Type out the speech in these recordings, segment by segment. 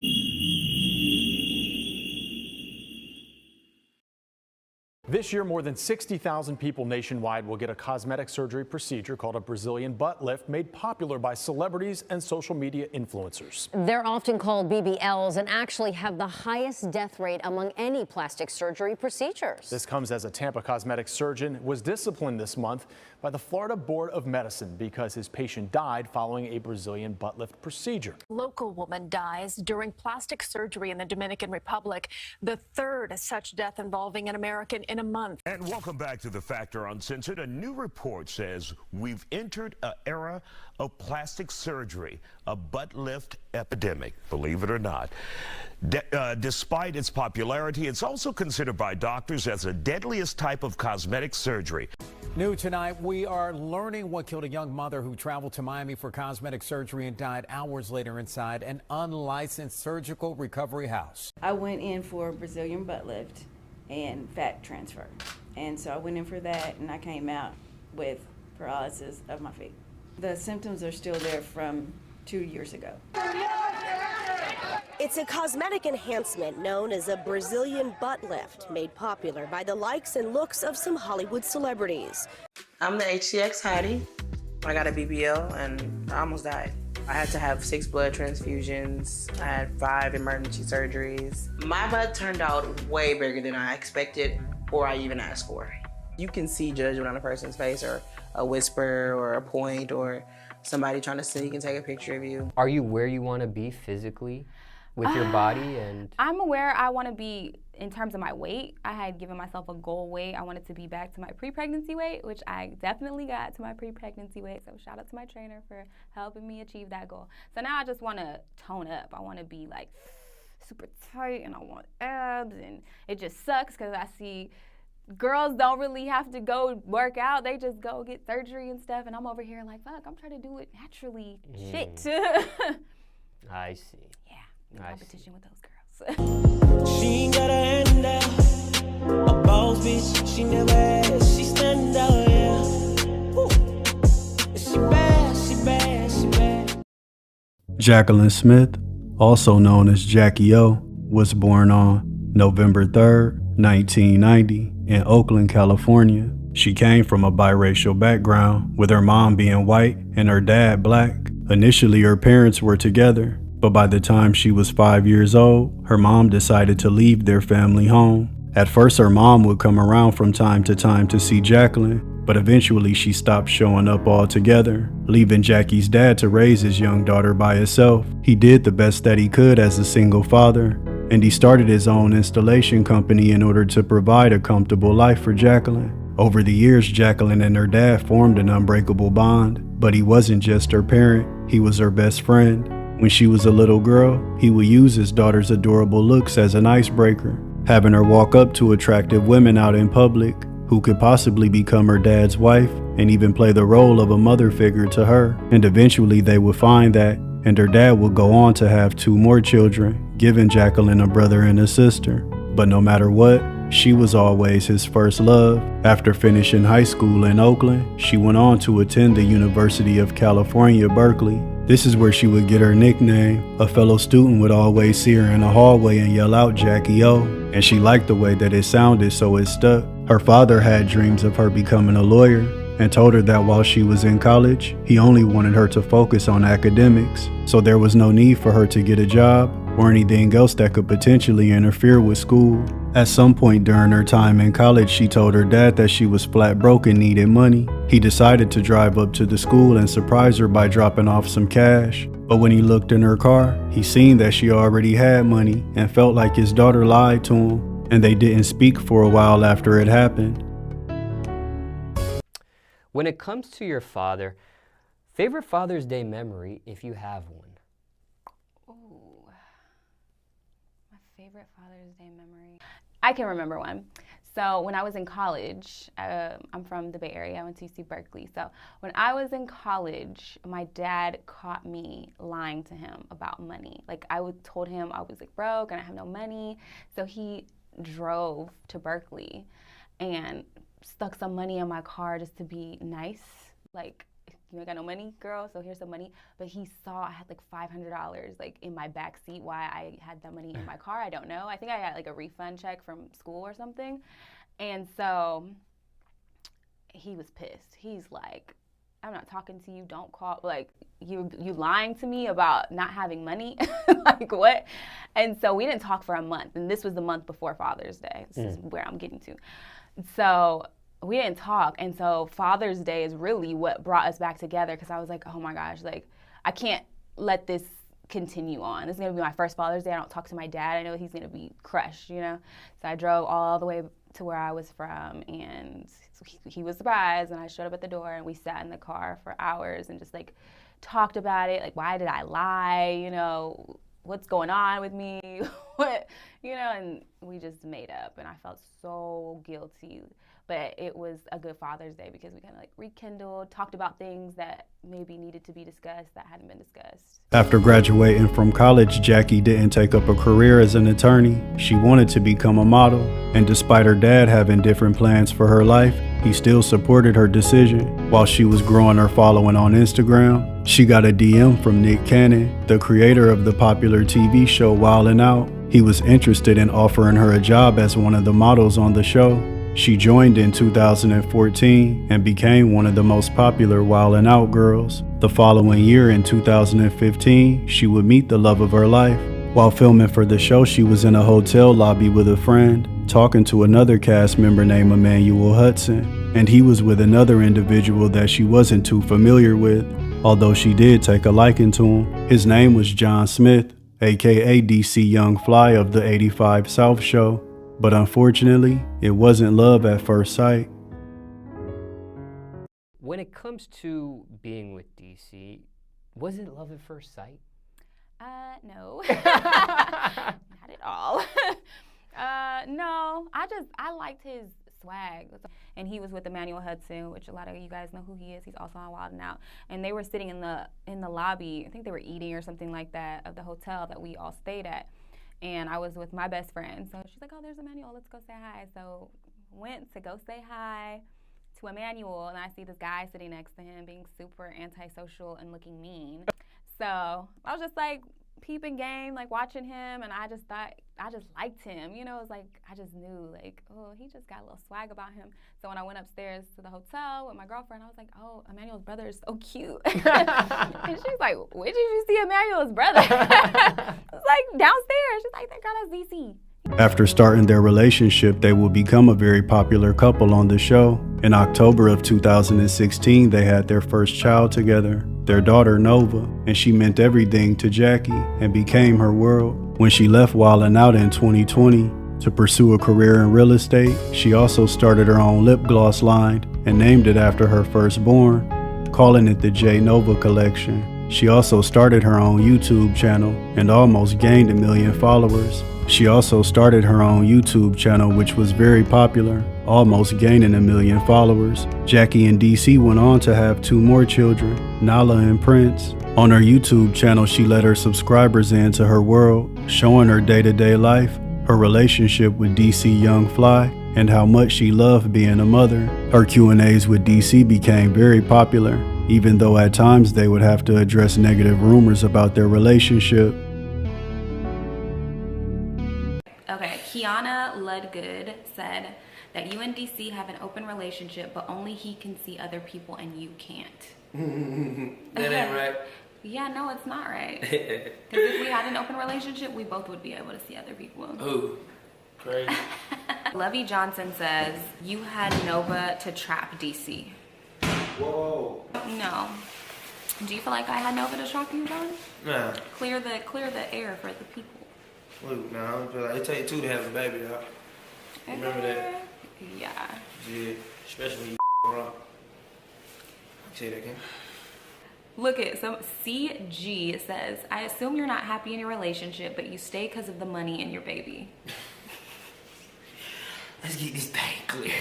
This year, more than 60,000 people nationwide will get a cosmetic surgery procedure called a Brazilian butt lift, made popular by celebrities and social media influencers. They're often called BBLs and actually have the highest death rate among any plastic surgery procedures. This comes as a Tampa cosmetic surgeon was disciplined this month by the Florida Board of Medicine because his patient died following a Brazilian butt lift procedure. Local woman dies during plastic surgery in the Dominican Republic, the third such death involving an American in a month. And welcome back to The Factor Uncensored. A new report says we've entered an era of plastic surgery, a butt lift epidemic, believe it or not. Despite its popularity, it's also considered by doctors as the deadliest type of cosmetic surgery. New tonight, we are learning what killed a young mother who traveled to Miami for cosmetic surgery and died hours later inside an unlicensed surgical recovery house. I went in for a Brazilian butt lift and fat transfer. And so I went in for that and I came out with paralysis of my feet. The symptoms are still there from 2 years ago. It's a cosmetic enhancement known as a Brazilian butt lift, made popular by the likes and looks of some Hollywood celebrities. I'm the HCX Hattie. I got a BBL and I almost died. I had to have 6 blood transfusions. I had 5 emergency surgeries. My butt turned out way bigger than I expected or I even asked for. You can see judgment on a person's face, or a whisper or a point or somebody trying to sneak and take a picture of you. Are you where you want to be physically with your body? And I'm aware I want to be in terms of my weight. I had given myself a goal weight. I wanted to be back to my pre-pregnancy weight, which I definitely got to my pre-pregnancy weight. So shout out to my trainer for helping me achieve that goal. So now I just want to tone up. I want to be like super tight and I want abs, and it just sucks because I see girls don't really have to go work out. They just go get surgery and stuff, and I'm over here like, fuck, I'm trying to do it naturally. Shit. I see. Yeah, in competition with those girls. She ain't got her hand out. A boss bitch, she never asked. She stand out, yeah. Woo. She bad, she bad, she bad. Jacqueline Smith, also known as Jackie O, was born on November 3rd, 1990 in Oakland, California. She came from a biracial background, with her mom being white and her dad black. Initially, her parents were together, but by the time she was 5 years old, her mom decided to leave their family home. At first, her mom would come around from time to see Jacqueline, but eventually she stopped showing up altogether, leaving Jackie's dad to raise his young daughter by himself. He did the best that he could as a single father, and he started his own installation company in order to provide a comfortable life for Jacqueline. Over the years, Jacqueline and her dad formed an unbreakable bond, but he wasn't just her parent, he was her best friend. When she was a little girl, he would use his daughter's adorable looks as an icebreaker, having her walk up to attractive women out in public who could possibly become her dad's wife and even play the role of a mother figure to her. And eventually they would find that, and her dad would go on to have 2 more children, giving Jacqueline a brother and a sister. But no matter what, she was always his first love. After finishing high school in Oakland, she went on to attend the University of California, Berkeley. This is where she would get her nickname. A fellow student would always see her in the hallway and yell out Jackie O, and she liked the way that it sounded, so it stuck. Her father had dreams of her becoming a lawyer and told her that while she was in college, he only wanted her to focus on academics, so there was no need for her to get a job or anything else that could potentially interfere with school. At some point during her time in college, she told her dad that she was flat broke and needed money. He decided to drive up to the school and surprise her by dropping off some cash. But when he looked in her car, he seen that she already had money and felt like his daughter lied to him, and they didn't speak for a while after it happened. when it comes to your father, favorite Father's Day memory if you have one? Favorite Father's Day memory. I can remember one. So when I was in college, I'm from the Bay Area, I went to UC Berkeley. So when I was in college, my dad caught me lying to him about money. Like told him I was like broke and I have no money. So he drove to Berkeley and stuck some money in my car just to be nice. Like you ain't got no money, girl, so here's some money. But he saw I had like $500 like in my back seat. Why I had that money in my car, I don't know. I think I got like a refund check from school or something. And so he was pissed. He's like, I'm not talking to you, don't call, like, you lying to me about not having money? Like, what? And so we didn't talk for a month, and this was the month before Father's Day. This is where I'm getting to. So we didn't talk, and so Father's Day is really what brought us back together, because I was like, oh my gosh, like, I can't let this continue on. This is gonna be my first Father's Day. I don't talk to my dad. I know he's gonna be crushed, you know? So I drove all the way to where I was from, and he was surprised, and I showed up at the door, and we sat in the car for hours and just like talked about it, like, why did I lie, you know, what's going on with me, what, you know, and we just made up, and I felt so guilty. But it was a good Father's Day because we kind of like rekindled, talked about things that maybe needed to be discussed that hadn't been discussed. After graduating from college, Jackie didn't take up a career as an attorney. She wanted to become a model, and despite her dad having different plans for her life, he still supported her decision. While she was growing her following on Instagram, she got a DM from Nick Cannon, the creator of the popular TV show Wildin' Out. He was interested in offering her a job as one of the models on the show. She joined in 2014 and became one of the most popular Wildin' Out girls. The following year, in 2015, she would meet the love of her life. While filming for the show, she was in a hotel lobby with a friend, talking to another cast member named Emmanuel Hudson, and he was with another individual that she wasn't too familiar with, although she did take a liking to him. His name was John Smith, aka DC Young Fly of the 85 South show. But unfortunately, it wasn't love at first sight. When it comes to being with DC, was it love at first sight? No. Not at all. No, I liked his swag. And he was with Emmanuel Hudson, which a lot of you guys know who he is. He's also on Wild 'N Out. And they were sitting in the lobby, I think they were eating or something like that, of the hotel that we all stayed at. And I was with my best friend. So she's like, oh, there's Emmanuel, let's go say hi. So went to go say hi to Emmanuel, and I see this guy sitting next to him being super antisocial and looking mean. So I was just like peeping game, like watching him, and I just thought, I just liked him. You know, it was like, I just knew, like, oh, he just got a little swag about him. So when I went upstairs to the hotel with my girlfriend, I was like, oh, Emmanuel's brother is so cute. And she's like, where did you see Emmanuel's brother? I was like, downstairs. She's like, that girl, that's DC. After starting their relationship, they would become a very popular couple on the show. In October of 2016, they had their first child together, their daughter Nova, and she meant everything to Jackie and became her world. When she left Wildin' Out in 2020 to pursue a career in real estate, she also started her own lip gloss line and named it after her firstborn, calling it the J Nova Collection. She also started her own YouTube channel and almost gained 1 million followers. She also started her own YouTube channel, which was very popular, almost gaining 1 million followers. Jackie and DC went on to have 2 more children, Nala and Prince. On her YouTube channel, she let her subscribers into her world, showing her day-to-day life, her relationship with DC Young Fly, and how much she loved being a mother. Her Q&As with DC became very popular, even though at times they would have to address negative rumors about their relationship. Okay, Kiana Ludgood said that you and DC have an open relationship, but only he can see other people and you can't. That ain't right. Yeah, no, it's not right. Because if we had an open relationship, we both would be able to see other people. Ooh, crazy. Lovey Johnson says, you had Nova to trap DC. Whoa. No. Do you feel like I had Nova to trap you, John? Nah. Clear the air for the people. Look, nah, I don't feel like it take 2 to have a baby, dog. Remember that? Yeah. Yeah, especially when you wrong. Say that again. Look at some CG says, I assume you're not happy in your relationship, but you stay because of the money and your baby. Let's get this thing clear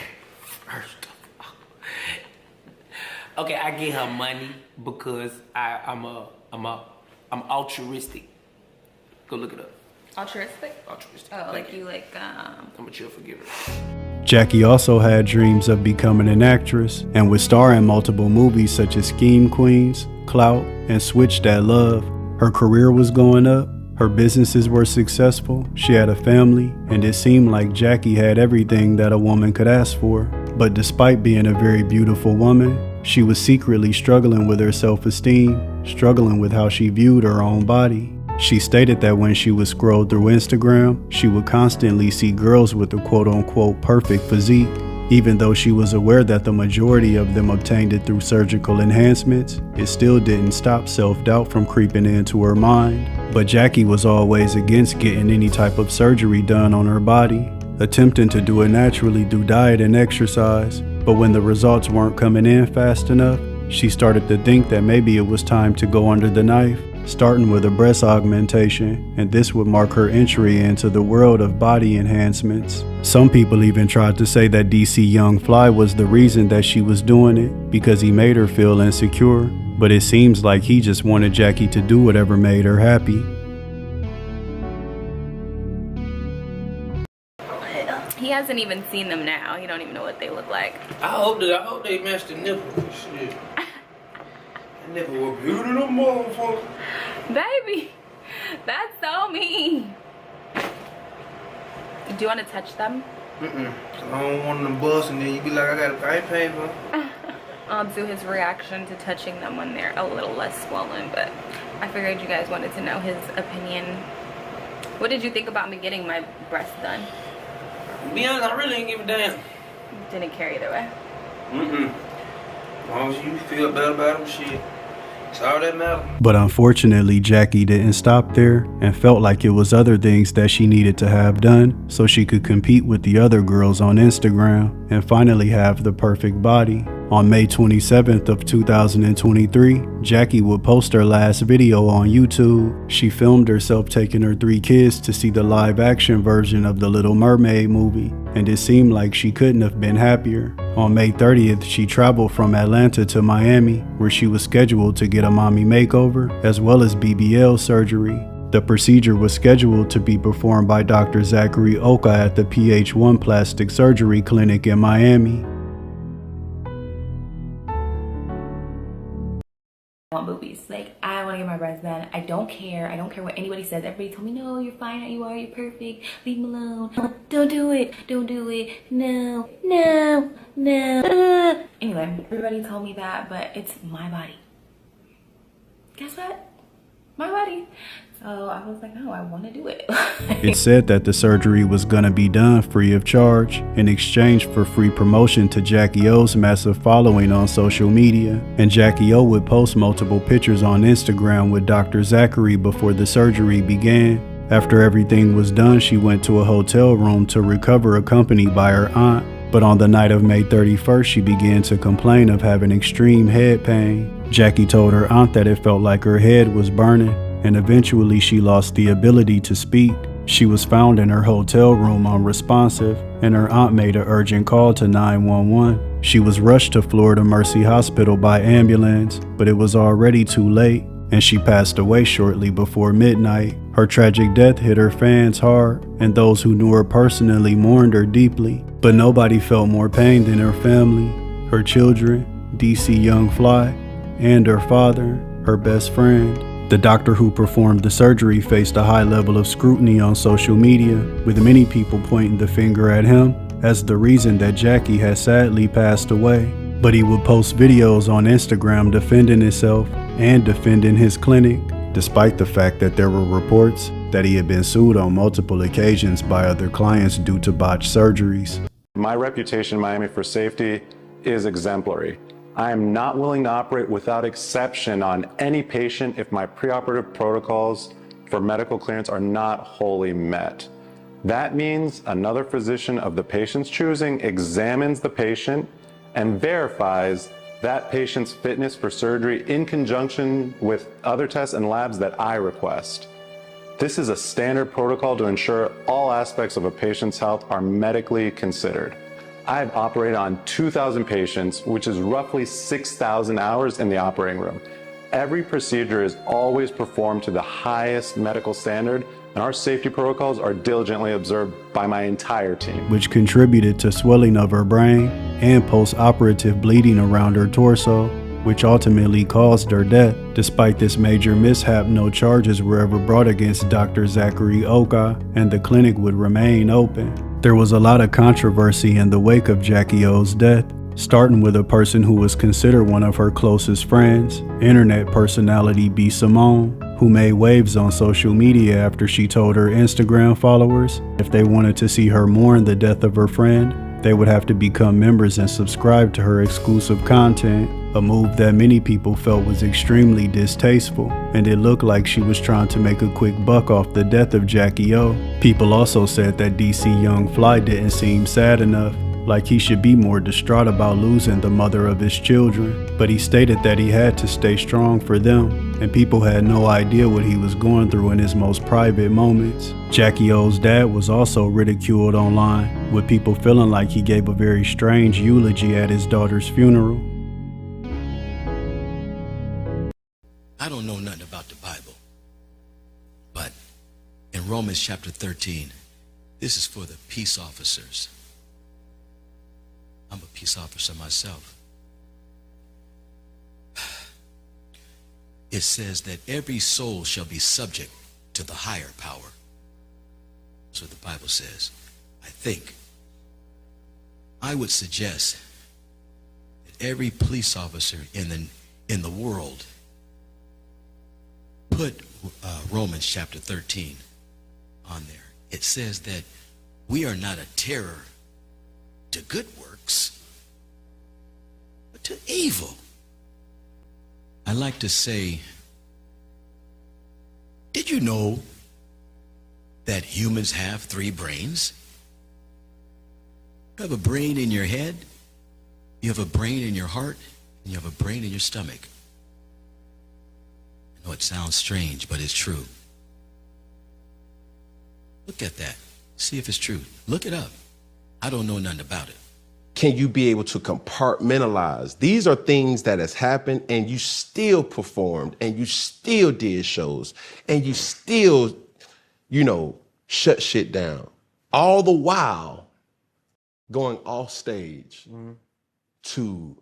first of all. Okay, I get her money because I'm altruistic. Go look it up. Altruistic? Altruistic. Oh, like you like I'm a chill forgiver. Jackie also had dreams of becoming an actress and would star in multiple movies such as Scheme Queens, Clout, and Switch That Love. Her career was going up, her businesses were successful, she had a family, and it seemed like Jackie had everything that a woman could ask for. But despite being a very beautiful woman, she was secretly struggling with her self-esteem, struggling with how she viewed her own body. She stated that when she would scroll through Instagram, she would constantly see girls with a quote-unquote perfect physique. Even though she was aware that the majority of them obtained it through surgical enhancements, it still didn't stop self-doubt from creeping into her mind. But Jackie was always against getting any type of surgery done on her body, attempting to do it naturally through diet and exercise. But when the results weren't coming in fast enough, she started to think that maybe it was time to go under the knife, starting with a breast augmentation, and this would mark her entry into the world of body enhancements. Some people even tried to say that DC Young Fly was the reason that she was doing it, because he made her feel insecure, but it seems like he just wanted Jackie to do whatever made her happy. He hasn't even seen them now. He don't even know what they look like. I hope they match the nipple. Shit. That nipple was beautiful, motherfucker. Baby, that's so mean. Do you want to touch them? I don't want them bust and then you be like, I ain't paying for them. I'll do his reaction to touching them when they're a little less swollen, but I figured you guys wanted to know his opinion. What did you think about me getting my breasts done? To be honest, I really ain't give a damn. Didn't care either way. As long as you feel better about them, shit. It's all that matters. But unfortunately, Jackie didn't stop there and felt like it was other things that she needed to have done so she could compete with the other girls on Instagram and finally have the perfect body. On May 27th of 2023, Jackie would post her last video on YouTube. She filmed herself taking her 3 kids to see the live-action version of the Little Mermaid movie, and it seemed like she couldn't have been happier. On May 30th, she traveled from Atlanta to Miami, where she was scheduled to get a mommy makeover, as well as BBL surgery. The procedure was scheduled to be performed by Dr. Zachary Oka at the PH1 Plastic Surgery Clinic in Miami. I want boobies. Like, I want to get my breasts done. I don't care. I don't care what anybody says. Everybody told me, no, you're fine how you are. You're perfect. Leave me alone. Don't do it. Don't do it. No. No. No. Anyway, everybody told me that, but it's my body. Guess what? My body. So I was like, no, I want to do it. It said that the surgery was going to be done free of charge in exchange for free promotion to Jackie O's massive following on social media. And Jackie O would post multiple pictures on Instagram with Dr. Zachary before the surgery began. After everything was done, she went to a hotel room to recover, accompanied by her aunt. But on the night of May 31st, she began to complain of having extreme head pain. Jackie told her aunt that it felt like her head was burning, and eventually she lost the ability to speak. She was found in her hotel room unresponsive, and her aunt made an urgent call to 911. She was rushed to Florida Mercy Hospital by ambulance, but it was already too late, and she passed away shortly before midnight. Her tragic death hit her fans hard, and those who knew her personally mourned her deeply. But nobody felt more pain than her family, her children, DC Young Fly, and her father, her best friend. The doctor who performed the surgery faced a high level of scrutiny on social media, with many people pointing the finger at him as the reason that Jackie had sadly passed away. But he would post videos on Instagram defending himself and defending his clinic, despite the fact that there were reports that he had been sued on multiple occasions by other clients due to botched surgeries. My reputation in Miami for safety is exemplary. I am not willing to operate without exception on any patient if my preoperative protocols for medical clearance are not wholly met. That means another physician of the patient's choosing examines the patient and verifies that patient's fitness for surgery in conjunction with other tests and labs that I request. This is a standard protocol to ensure all aspects of a patient's health are medically considered. I've operated on 2,000 patients, which is roughly 6,000 hours in the operating room. Every procedure is always performed to the highest medical standard and our safety protocols are diligently observed by my entire team. which contributed to swelling of her brain and post-operative bleeding around her torso, which ultimately caused her death. Despite this major mishap, no charges were ever brought against Dr. Zachary Oka, and the clinic would remain open. There was a lot of controversy in the wake of Jackie O's death, starting with a person who was considered one of her closest friends, internet personality B.Simone, who made waves on social media after she told her Instagram followers if they wanted to see her mourn the death of her friend, they would have to become members and subscribe to her exclusive content, a move that many people felt was extremely distasteful, and it looked like she was trying to make a quick buck off the death of Jackie O. People also said that DC Young Fly didn't seem sad enough, like he should be more distraught about losing the mother of his children, but he stated that he had to stay strong for them, and people had no idea what he was going through in his most private moments. Jackie O's dad was also ridiculed online, with people feeling like he gave a very strange eulogy at his daughter's funeral. I don't know nothing about the Bible, but in Romans chapter 13, this is for the peace officers. I'm a peace officer myself. It says that every soul shall be subject to the higher power. That's what the Bible says. I think I would suggest that every police officer in the world put Romans chapter 13 on there. It says that we are not a terror to good works, but to evil. I like to say, did you know that humans have 3 brains? You have a brain in your head, you have a brain in your heart, and you have a brain in your stomach. I know it sounds strange, but it's true. Look at that. See if it's true. Look it up. I don't know nothing about it. Can you be able to compartmentalize? These are things that has happened and you still performed and you still did shows and you still, shut shit down. All the while going off stage to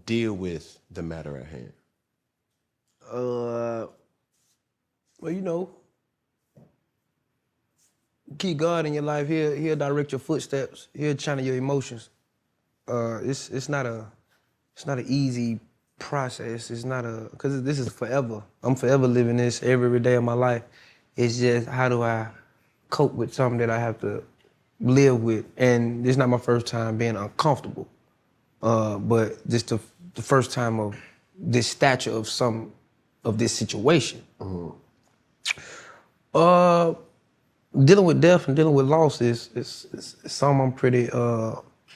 deal with the matter at hand. Well, keep God in your life. He'll direct your footsteps. He'll channel your emotions. It's not an easy process. It's not because this is forever. I'm forever living this every day of my life. It's just how do I cope with something that I have to live with, and this is not my first time being uncomfortable. But just the first time of this stature of this situation. Dealing with death and dealing with loss is something I'm pretty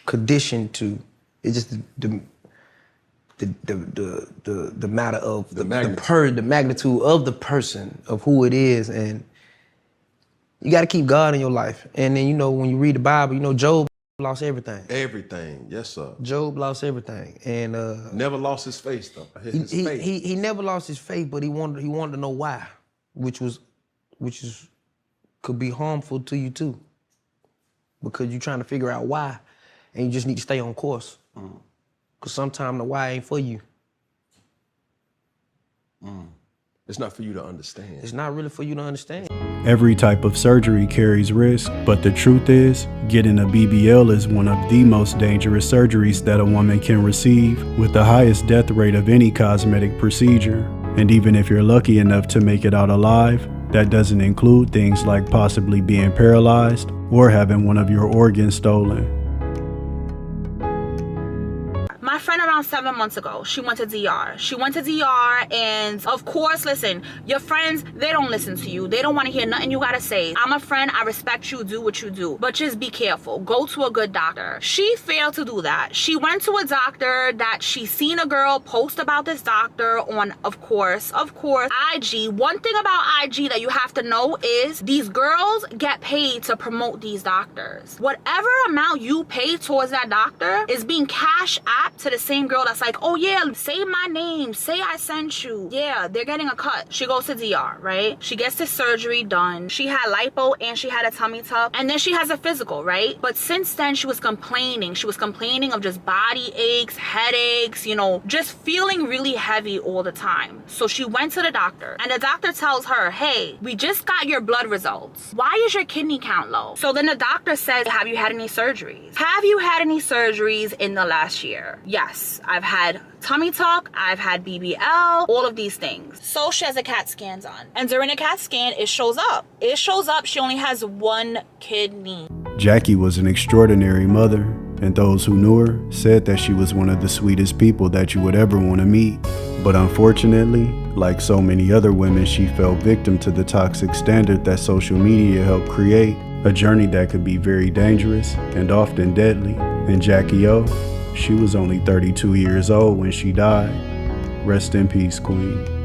conditioned to. It's just the matter of the magnitude of the person, of who it is, and you got to keep God in your life. And then when you read the Bible, Job lost everything. Everything, yes sir. Job lost everything, and never lost his faith though. He never lost his faith, but he wanted to know why, which could be harmful to you too, because you're trying to figure out why, and you just need to stay on course. Because sometimes the why ain't for you. It's not for you to understand. It's not really for you to understand. Every type of surgery carries risk, but the truth is, getting a BBL is one of the most dangerous surgeries that a woman can receive, with the highest death rate of any cosmetic procedure. And even if you're lucky enough to make it out alive, that doesn't include things like possibly being paralyzed or having one of your organs stolen. My friend around 7 months ago, she went to DR. She went to DR, and of course, listen, your friends, they don't listen to you. They don't want to hear nothing you gotta say. I'm a friend, I respect you, do what you do. But just be careful. Go to a good doctor. She failed to do that. She went to a doctor that she seen a girl post about this doctor on, of course, IG. One thing about IG that you have to know is these girls get paid to promote these doctors. Whatever amount you pay towards that doctor is being cash apped to the the same girl that's like, oh yeah, say my name, say I sent you. Yeah, they're getting a cut. She goes to DR, right? She gets the surgery done. She had lipo and she had a tummy tuck, and then she has a physical, right? But since then, she was complaining. She was complaining of just body aches, headaches, you know, just feeling really heavy all the time. So she went to the doctor, and the doctor tells her, hey, we just got your blood results. Why is your kidney count low? So then the doctor says, have you had any surgeries? Have you had any surgeries in the last year? Yes, I've had tummy tuck, I've had BBL, all of these things. So she has a CAT scan done. And during a CAT scan, it shows up. It shows up she only has one kidney. Jackie was an extraordinary mother, and those who knew her said that she was one of the sweetest people that you would ever want to meet. But unfortunately, like so many other women, she fell victim to the toxic standard that social media helped create, a journey that could be very dangerous and often deadly. And Jackie O, she was only 32 years old when she died. Rest in peace, Queen.